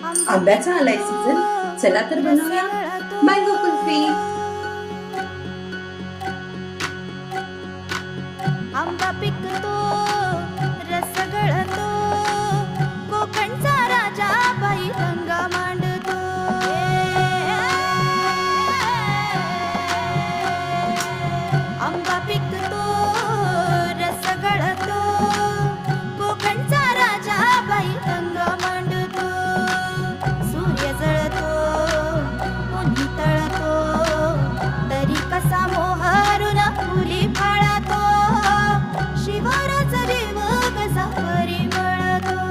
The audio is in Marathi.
आंब्याचा आलाय सीझन, चला तर बनवूया मँगो कुल्फी. आंबा पिकतो रस गळतो कोकणचा राजा बाई रंगा मांडतो आंबा पिकतो रस गळतो कोकणचा राजा बाई रंगा मांडतो सूर्य जळतो उन्ही तळतो तरी कसा मोहरून फुली फाळतो शिवाराचा देव कसा परिमळतो